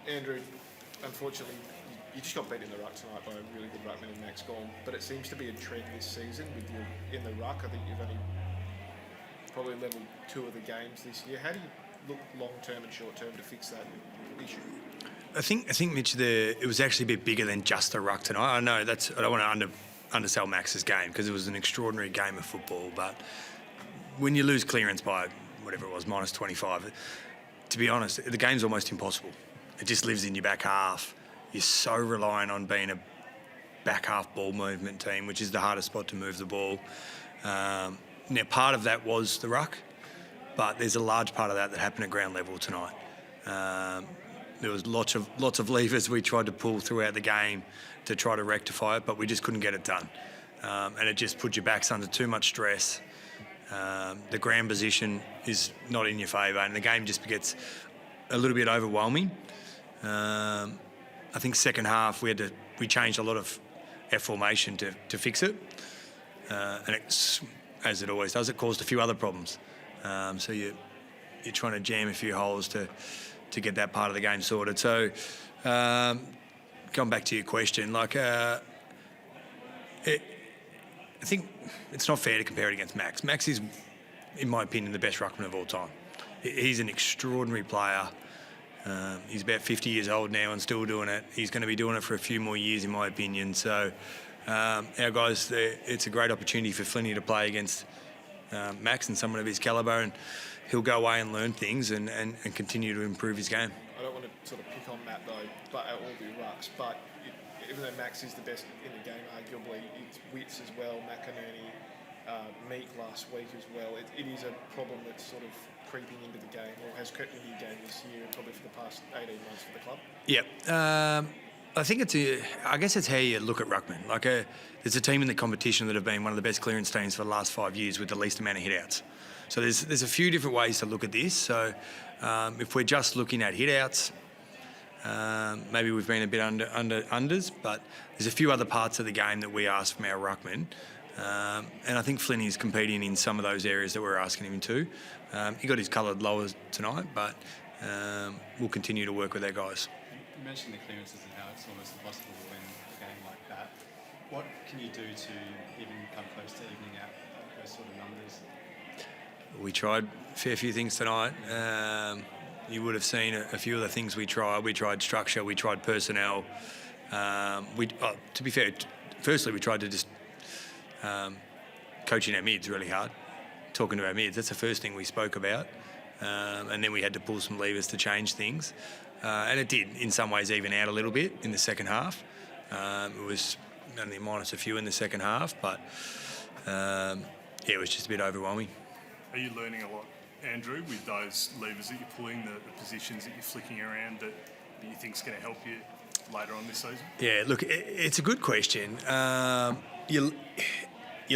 Andrew, unfortunately, you just got beat in the ruck tonight by a really good ruckman in Max Gorm, but it seems to be a trend this season with you in the ruck. I think you've only probably levelled 2 of the games this year. How do you look long-term and short-term to fix that issue? I think Mitch, it was actually a bit bigger than just the ruck tonight. I know I don't want to undersell Max's game because it was an extraordinary game of football, but when you lose clearance by whatever it was, minus 25, to be honest, the game's almost impossible. It just lives in your back half. You're so reliant on being a back half ball movement team, which is the hardest spot to move the ball. Now, part of that was the ruck, but there's a large part of that happened at ground level tonight. There was lots of levers we tried to pull throughout the game to try to rectify it, but we just couldn't get it done. And it just put your backs under too much stress. The ground position is not in your favour, and the game just gets a little bit overwhelming. I think second half we changed a lot of our formation to fix it, and as it always does, it caused a few other problems. So you're trying to jam a few holes to get that part of the game sorted. So, going back to your question, I think it's not fair to compare it against Max. Max is, in my opinion, the best ruckman of all time. He's an extraordinary player. He's about 50 years old now and still doing it. He's going to be doing it for a few more years, in my opinion. So, our guys, it's a great opportunity for Flinny to play against Max and someone of his calibre, and he'll go away and learn things and continue to improve his game. I don't want to sort of pick on Matt though, but all the rucks. But even though Max is the best in the game, arguably, it's Witts as well, McInerney, Meek last week as well. It is a problem that's sort of creeping into the game, or has crept into the game this year, and probably for the past 18 months for the club. Yep. I think I guess it's how you look at ruckman. There's a team in the competition that have been one of the best clearance teams for the last 5 years with the least amount of hit-outs. So there's a few different ways to look at this. So if we're just looking at hit-outs, maybe we've been a bit unders, but there's a few other parts of the game that we ask from our ruckman. And I think Flynn is competing in some of those areas that we're asking him to. He got his coloured lowers tonight, but we'll continue to work with our guys. You mentioned the clearances and how it's almost impossible to win a game like that. What can you do to even come close to evening out those sort of numbers? We tried a fair few things tonight. You would have seen a few of the things we tried. We tried structure, we tried personnel. To be fair, firstly we tried to just coaching our mids really hard, talking to our mids. That's the first thing we spoke about. And then we had to pull some levers to change things. And it did, in some ways, even out a little bit in the second half. It was only minus a few in the second half, but it was just a bit overwhelming. Are you learning a lot, Andrew, with those levers that you're pulling, the positions that you're flicking around that you think is going to help you later on this season? Yeah, look, it's a good question. You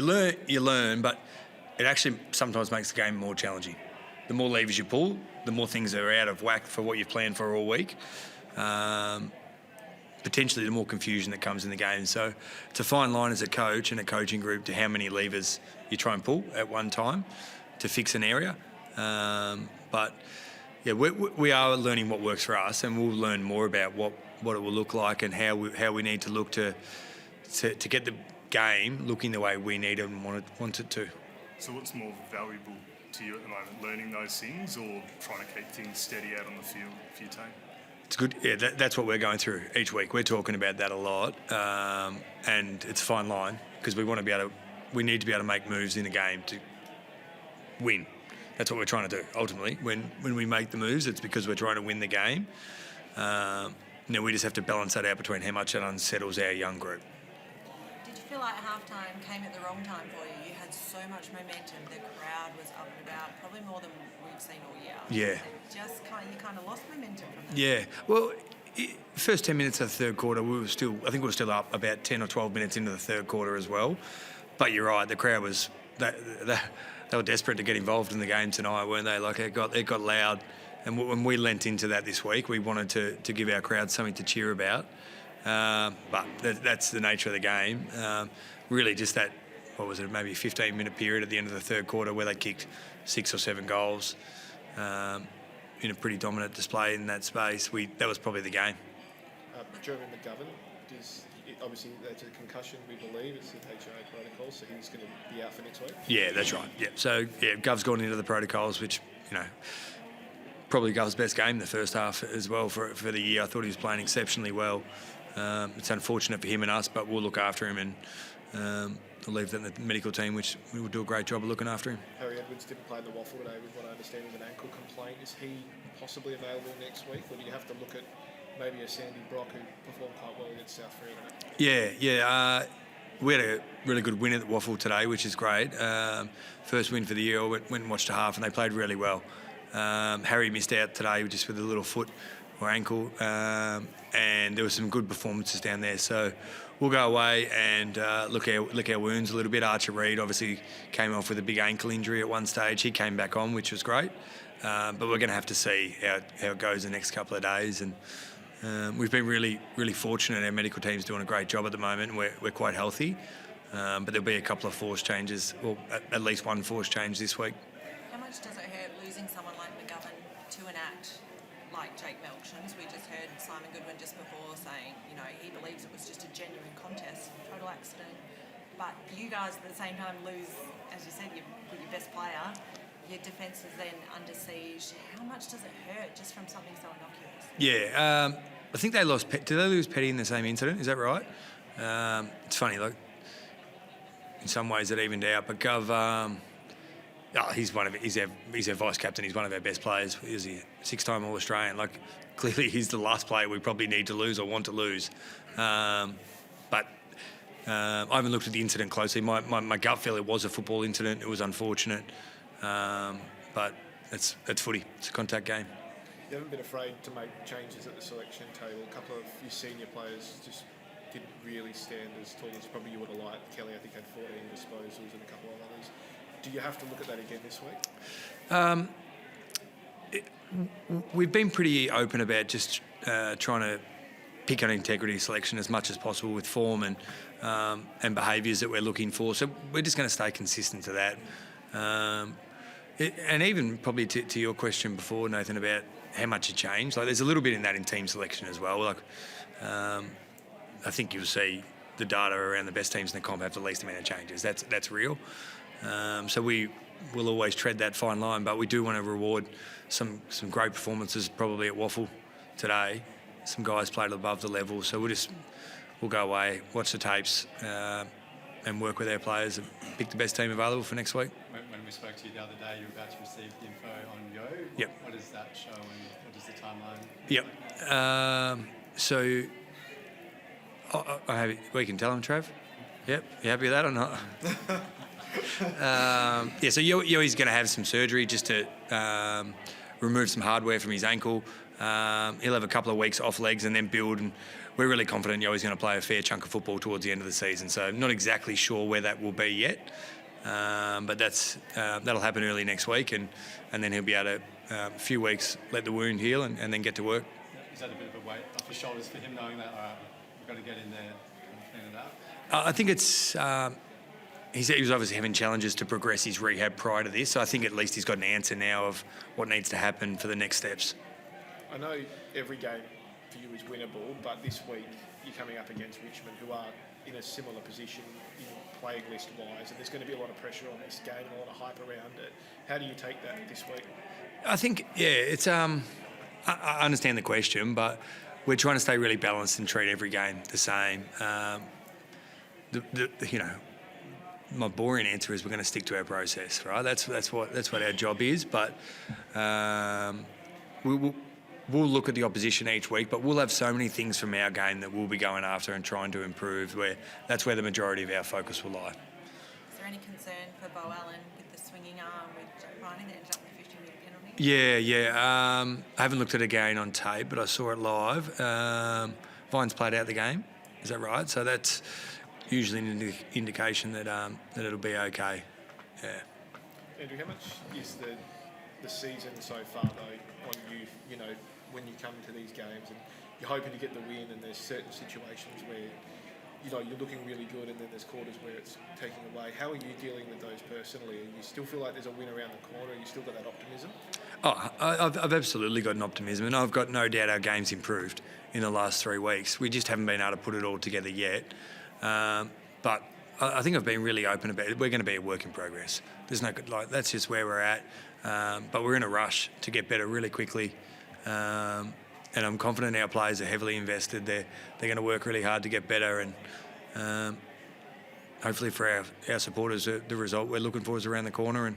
learn, but it actually sometimes makes the game more challenging. The more levers you pull, the more things are out of whack for what you've planned for all week. Potentially the more confusion that comes in the game. So it's a fine line as a coach and a coaching group to how many levers you try and pull at one time to fix an area. But yeah, we are learning what works for us, and we'll learn more about what it will look like and how we need to look to get the game looking the way we need it and want it to. So what's more valuable to you at the moment, learning those things or trying to keep things steady out on the field for your team? It's good. Yeah, that's what we're going through each week. We're talking about that a lot, and it's a fine line because we need to be able to make moves in the game to win. That's what we're trying to do. Ultimately, when we make the moves, it's because we're trying to win the game. We just have to balance that out between how much it unsettles our young group. Did you feel like halftime came at the wrong time for you? You had so much momentum. The crowd was up and about, probably more than we've seen all year. Yeah. You kind of lost momentum from that. Yeah. Well, first 10 minutes of the third quarter, I think we were still up about 10 or 12 minutes into the third quarter as well. But you're right, the crowd was they were desperate to get involved in the game tonight, weren't they? It got loud. And when we lent into that this week, we wanted to give our crowd something to cheer about. But that's the nature of the game. Really just that, maybe a 15-minute period at the end of the third quarter where they kicked 6 or 7 goals. in a pretty dominant display in that space. That was probably the game. Jeremy McGovern, obviously that's a concussion, we believe. It's the HIA protocol, so he's going to be out for next week. Yeah, that's right. Yeah. So, Gov's gone into the protocols, which, probably Gov's best game the first half as well for the year. I thought he was playing exceptionally well. It's unfortunate for him and us, but we'll look after him, and I'll leave that in the medical team, which we will do a great job of looking after him. Harry Edwards didn't play in the waffle today with what I understand is an ankle complaint. Is he possibly available next week, or do you have to look at maybe a Sandy Brock who performed quite well against South Fremantle? Yeah. We had a really good win at the waffle today, which is great. First win for the year. I went and watched a half, and they played really well. Harry missed out today just with a little foot or ankle, and there were some good performances down there. So we'll go away and look our wounds a little bit. Archer Reid obviously came off with a big ankle injury at one stage. He came back on, which was great. But we're going to have to see how it goes the next couple of days. And we've been really, really fortunate. Our medical team's doing a great job at the moment. We're quite healthy. But there'll be a couple of force changes, or at least one force change this week. How much does it hurt losing someone like McGovern to an act like Jake Melkshams? We just heard Simon Goodwin just before saying, he believes it was just a genuine contest, total accident. But you guys at the same time lose, as you said, your best player. Your defence is then under siege. How much does it hurt just from something so innocuous? Yeah, I think they lost. Did they lose Petty in the same incident? Is that right? It's funny, in some ways it evened out. But Gov, he's our vice captain. He's one of our best players. He's a 6-time All-Australian. Clearly he's the last player we probably need to lose or want to lose. But I haven't looked at the incident closely. My gut feel it was a football incident. It was unfortunate. But it's footy. It's a contact game. You haven't been afraid to make changes at the selection table. A couple of your senior players just didn't really stand as tall as probably you would have liked. Kelly, I think, had 14 disposals and a couple of others. Do you have to look at that again this week? We've been pretty open about just trying to pick on integrity selection as much as possible with form and behaviours that we're looking for. So we're just going to stay consistent to that. And even probably to your question before, Nathan, about how much it changed. There's a little bit in that in team selection as well. I think you'll see the data around the best teams in the comp have the least amount of changes. That's real. So we will always tread that fine line, but we do want to reward some great performances probably at Waffle today. Some guys played above the level, so we'll go away, watch the tapes, and work with our players and pick the best team available for next week. When we spoke to you the other day, you were about to receive the info on Yo. Yep. What does that show, and what is the timeline? Yep. So we can tell him, Trav. Yep. You happy with that or not? So Yoey's going to have some surgery just to remove some hardware from his ankle. He'll have a couple of weeks off legs and then build. And we're really confident Yoey's going to play a fair chunk of football towards the end of the season. So not exactly sure where that will be yet. But that'll happen early next week, and then he'll be able to a few weeks let the wound heal and then get to work. Is that a bit of a weight off his shoulders for him, knowing that, all right, we've got to get in there and clean it up? I think it's he was obviously having challenges to progress his rehab prior to this, so I think at least he's got an answer now of what needs to happen for the next steps. I know every game for you is winnable, but this week you're coming up against Richmond, who are in a similar position playing list-wise, and there's going to be a lot of pressure on this game and a lot of hype around it. How do you take that this week? I think, it's I understand the question, but we're trying to stay really balanced and treat every game the same. My boring answer is we're going to stick to our process, right? That's what our job is, but we'll look at the opposition each week, but we'll have so many things from our game that we'll be going after and trying to improve. That's where the majority of our focus will lie. Is there any concern for Bo Allen with the swinging arm with Joe Bryant that ended up with a 50-metre penalty? Yeah. I haven't looked at it again on tape, but I saw it live. Vines played out the game. Is that right? So that's usually an indication that it'll be okay. Yeah. Andrew, how much is the season so far though on you? When you come to these games and you're hoping to get the win, and there's certain situations where you're looking really good, and then there's quarters where it's taking away. How are you dealing with those personally? You still feel like there's a win around the corner? You still got that optimism? I've absolutely got an optimism, and I've got no doubt our game's improved in the last 3 weeks. We just haven't been able to put it all together yet. But I think I've been really open about it. We're going to be a work in progress. There's no that's just where we're at. But we're in a rush to get better really quickly. And I'm confident our players are heavily invested. They're going to work really hard to get better, and hopefully for our supporters, the result we're looking for is around the corner,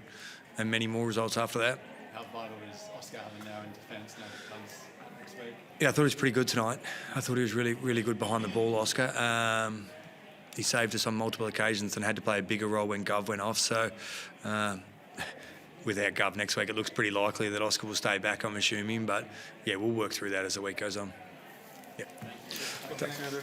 and many more results after that. How vital is Oscar having now in defence now that comes next week? Yeah, I thought he was pretty good tonight. I thought he was really, really good behind the ball, Oscar. He saved us on multiple occasions and had to play a bigger role when Gov went off. So without Gov next week, it looks pretty likely that Oscar will stay back, I'm assuming. But, yeah, we'll work through that as the week goes on. Yeah. Thanks, Andrew.